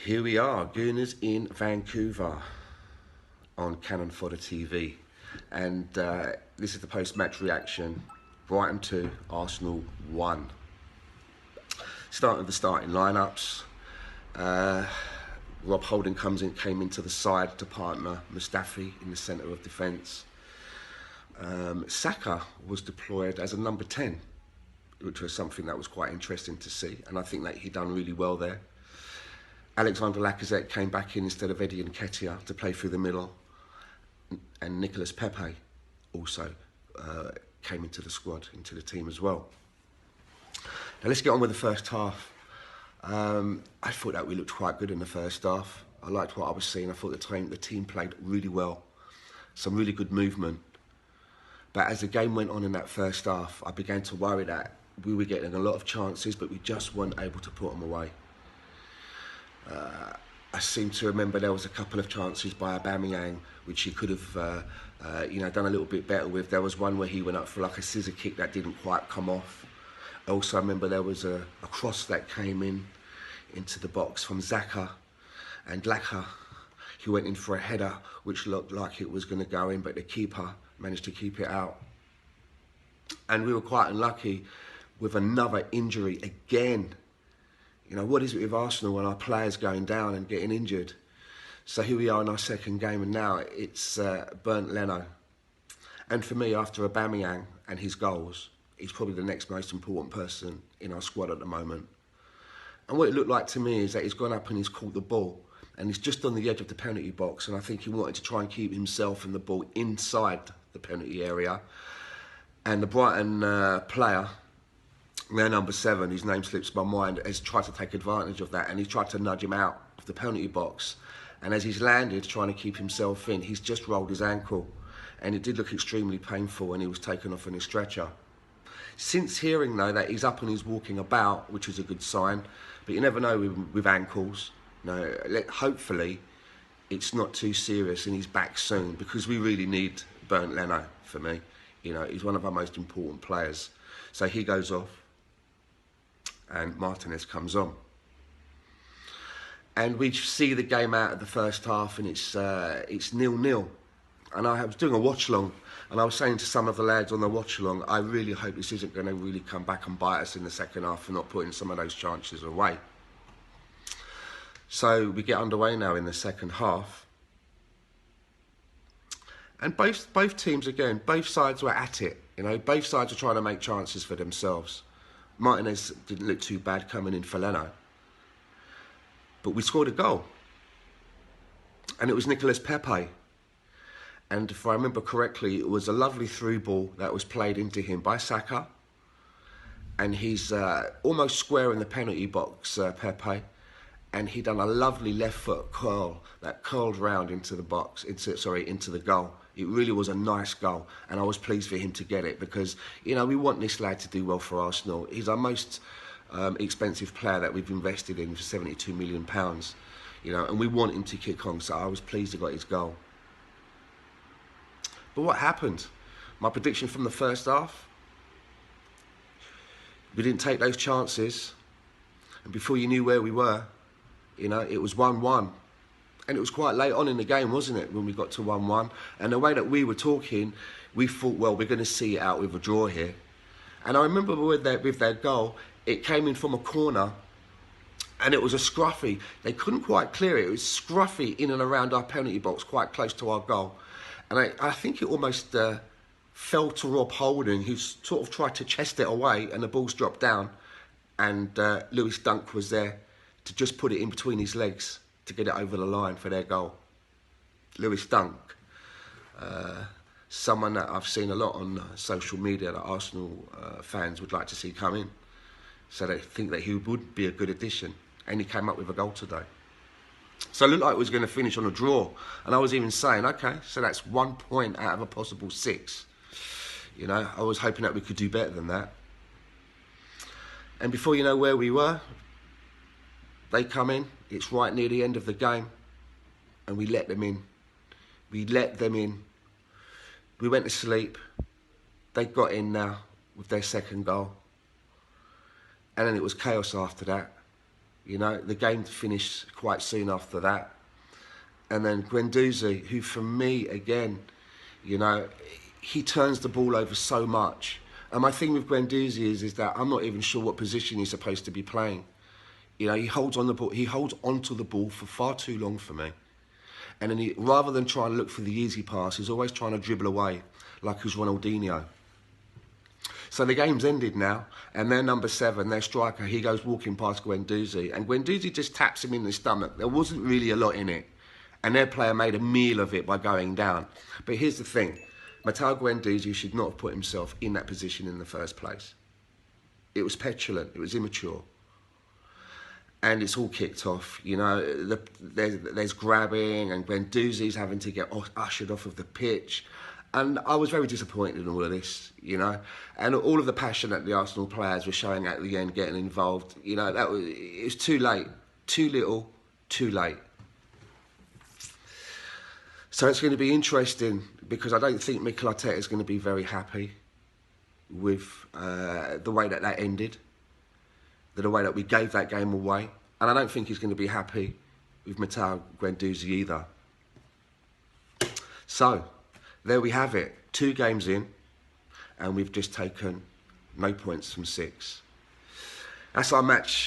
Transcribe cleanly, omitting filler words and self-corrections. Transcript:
Here we are, Gooners in Vancouver on Canon Fodder TV. And this is the post-match reaction. Brighton 2, Arsenal 1. Starting with the starting lineups. Rob Holding came into the side to partner Mustafi in the centre of defence. Saka was deployed as a number 10, which was something that was quite interesting to see, and I think that he done really well there. Alexander Lacazette came back in instead of Eddie Nketiah to play through the middle, and Nicolas Pepe also came into the squad, into the team as well. Now let's get on with the first half. I thought that we looked quite good in the first half. I liked what I was seeing. I thought the team played really well, some really good movement. But as the game went on in that first half, I began to worry that we were getting a lot of chances, but we just weren't able to put them away. I seem to remember there was a couple of chances by Aubameyang which he could have, done a little bit better with. There was one where he went up for like a scissor kick that didn't quite come off. Also, I remember there was a cross that came into the box from Xhaka, and Laka, he went in for a header which looked like it was going to go in, but the keeper managed to keep it out. And we were quite unlucky with another injury again. You know, what is it with Arsenal when our players going down and getting injured? So here we are in our second game, and now it's BERN LENO. And for me, after Aubameyang and his goals, he's probably the next most important person in our squad at the moment. And what it looked like to me is that he's gone up and he's caught the ball, and he's just on the edge of the penalty box, and I think he wanted to try and keep himself and the ball inside the penalty area. And the Brighton player, their number 7, his name slips my mind, has tried to take advantage of that, and he's tried to nudge him out of the penalty box. And as he's landed, trying to keep himself in, he's just rolled his ankle. And it did look extremely painful, and he was taken off on his stretcher. Since hearing, though, that he's up and he's walking about, which is a good sign, but you never know with ankles. No, hopefully it's not too serious and he's back soon, because we really need BERN LENO for me. You know, he's one of our most important players. So he goes off, and Martinez comes on. And we see the game out of the first half, and it's 0-0. And I was doing a watch-along, and I was saying to some of the lads on the watch-along, I really hope this isn't going to really come back and bite us in the second half for not putting some of those chances away. So we get underway now in the second half. And both teams, again, both sides were at it. You know, both sides were trying to make chances for themselves. Martinez didn't look too bad coming in for Leno. But we scored a goal. And it was Nicolas Pepe. And if I remember correctly, it was a lovely through ball that was played into him by Saka. And he's almost square in the penalty box, Pepe. And he done a lovely left foot curl that curled round into the box, into the goal. It really was a nice goal, and I was pleased for him to get it, because, you know, we want this lad to do well for Arsenal. He's our most expensive player that we've invested in for £72 million, you know, and we want him to kick on, so I was pleased he got his goal. But what happened? My prediction from the first half, we didn't take those chances, and before you knew where we were, you know, it was 1-1. And it was quite late on in the game, wasn't it, when we got to 1-1. And the way that we were talking, we thought, well, we're going to see it out with a draw here. And I remember with their goal, it came in from a corner, and it was a scruffy. They couldn't quite clear it. It was scruffy in and around our penalty box, quite close to our goal. And I think it almost fell to Rob Holding, who sort of tried to chest it away, and the ball's dropped down. And Lewis Dunk was there to just put it in between his legs to get it over the line for their goal. Lewis Dunk, someone that I've seen a lot on social media that Arsenal fans would like to see come in. So they think that he would be a good addition, and he came up with a goal today. So it looked like it was going to finish on a draw, and I was even saying, okay, so that's 1 point out of a possible 6. You know, I was hoping that we could do better than that. And before you know where we were, they come in, it's right near the end of the game, and we let them in. We let them in. We went to sleep. They got in now with their second goal. And then it was chaos after that. You know, the game finished quite soon after that. And then Guendouzi, who for me, again, you know, he turns the ball over so much. And my thing with Guendouzi is that I'm not even sure what position he's supposed to be playing. You know, he holds on the ball, he holds onto the ball for far too long for me. And then rather than trying to look for the easy pass, he's always trying to dribble away, like he's Ronaldinho. So the game's ended now, and their number 7, their striker, he goes walking past Guendouzi, and Guendouzi just taps him in the stomach. There wasn't really a lot in it, and their player made a meal of it by going down. But here's the thing, Matteo Guendouzi should not have put himself in that position in the first place. It was petulant, it was immature. And it's all kicked off, you know, there's grabbing, and Guendouzi's having to get ushered off of the pitch. And I was very disappointed in all of this, you know, and all of the passion that the Arsenal players were showing at the end, getting involved, you know, it was too late, too little, too late. So it's going to be interesting, because I don't think Mikel Arteta is going to be very happy with the way that ended, the way that we gave that game away, and I don't think he's going to be happy with Matteo Guendouzi either. So there we have it, 2 games in, and we've just taken no points from 6. That's our match